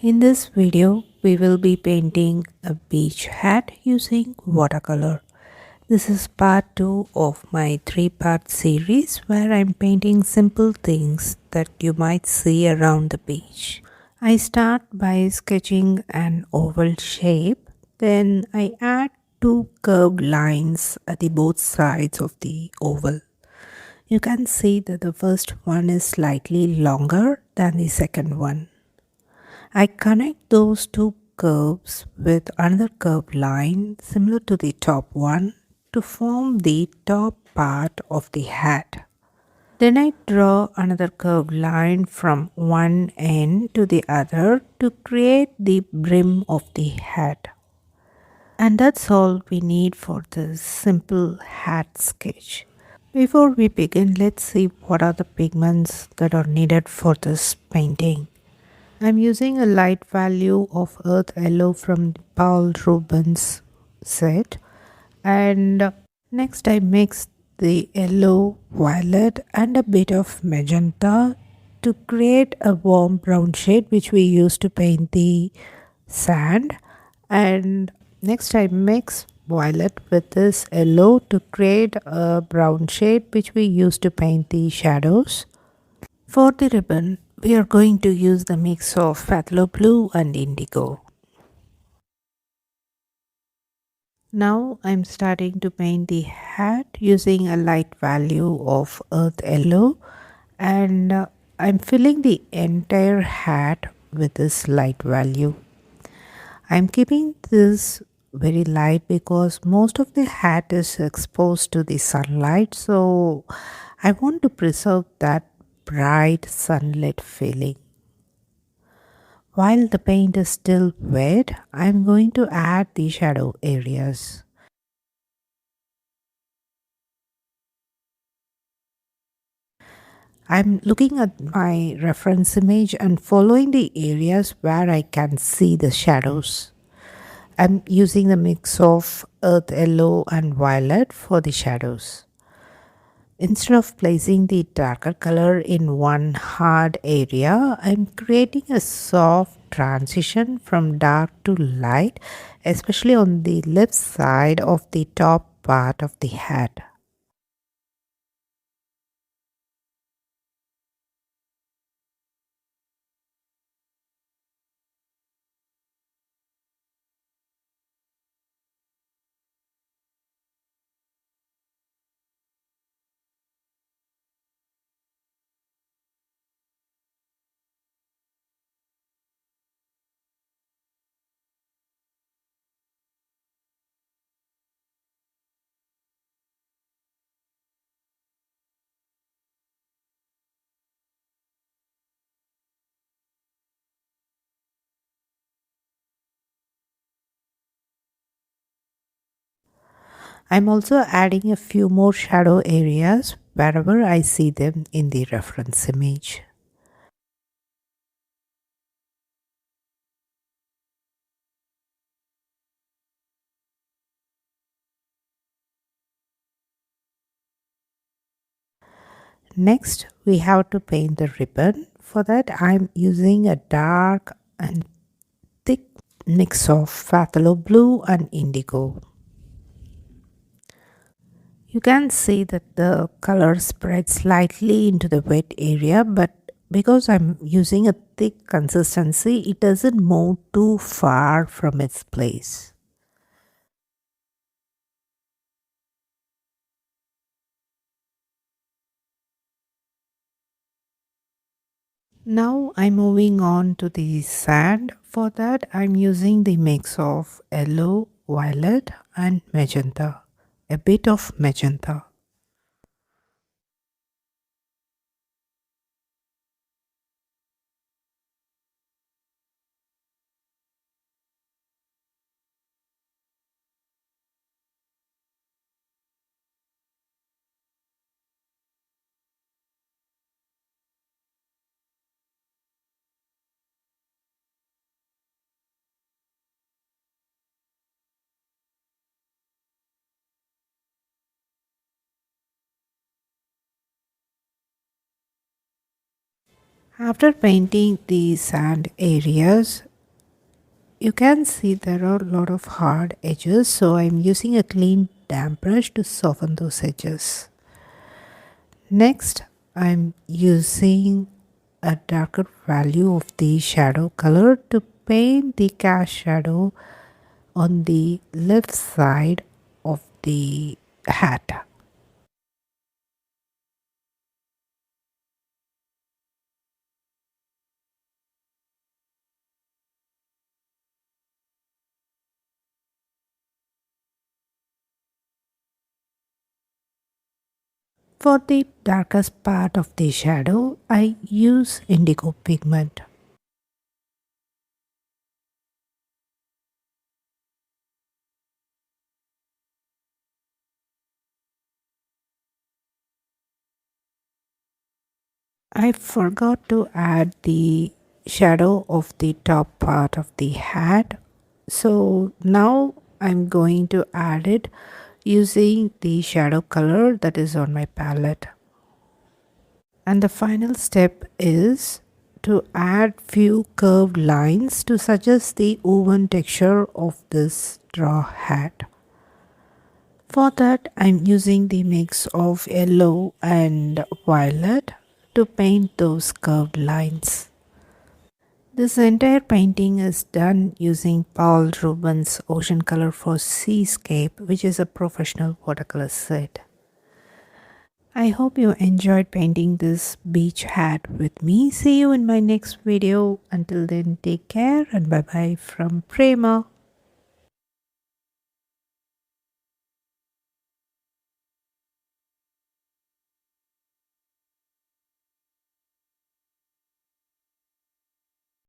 In this video, we will be painting a beach hat using watercolor. This is part 2 of my 3-part series where I'm painting simple things that you might see around the beach. I start by sketching an oval shape, then I add 2 curved lines at the both sides of the oval. You can see that the first one is slightly longer than the second one. I connect those two curves with another curved line similar to the top one to form the top part of the hat. Then I draw another curved line from one end to the other to create the brim of the hat. And that's all we need for this simple hat sketch. Before we begin, let's see what are the pigments that are needed for this painting. I'm using a light value of earth yellow from Paul Rubens set, and next I mix the yellow, violet and a bit of magenta to create a warm brown shade which we use to paint the sand. And next I mix violet with this yellow to create a brown shade which we use to paint the shadows. For the ribbon, we are going to use the mix of phthalo blue and indigo. Now I'm starting to paint the hat using a light value of earth yellow, and I'm filling the entire hat with this light value. I'm keeping this very light because most of the hat is exposed to the sunlight, so I want to preserve that bright sunlit feeling. While the paint is still wet, I am going to add the shadow areas. I'm looking at my reference image and following the areas where I can see the shadows. I'm using the mix of earth yellow and violet for the shadows. Instead of placing the darker color in one hard area, I'm creating a soft transition from dark to light, especially on the left side of the top part of the hat. I'm also adding a few more shadow areas wherever I see them in the reference image. Next, we have to paint the ribbon. For that, I'm using a dark and thick mix of phthalo blue and indigo. You can see that the color spreads slightly into the wet area, but because I'm using a thick consistency, it doesn't move too far from its place. Now I'm moving on to the sand. For that, I'm using the mix of yellow, violet and magenta, a bit of magenta. After painting the sand areas, You can see there are a lot of hard edges, so I'm using a clean damp brush to soften those edges. Next, I'm using a darker value of the shadow color to paint the cast shadow on the left side of the hat. For the darkest part of the shadow, I use indigo pigment. I forgot to add the shadow of the top part of the hat. So now I'm going to add it using the shadow color that is on my palette. And the final step is to add few curved lines to suggest the woven texture of this straw hat. For that, I'm using the mix of yellow and violet to paint those curved lines. This entire painting is done using Paul Rubens Ocean Color for Seascape, which is a professional watercolor set. I hope you enjoyed painting this beach hat with me. See you in my next video. Until then, take care and bye bye from Prema.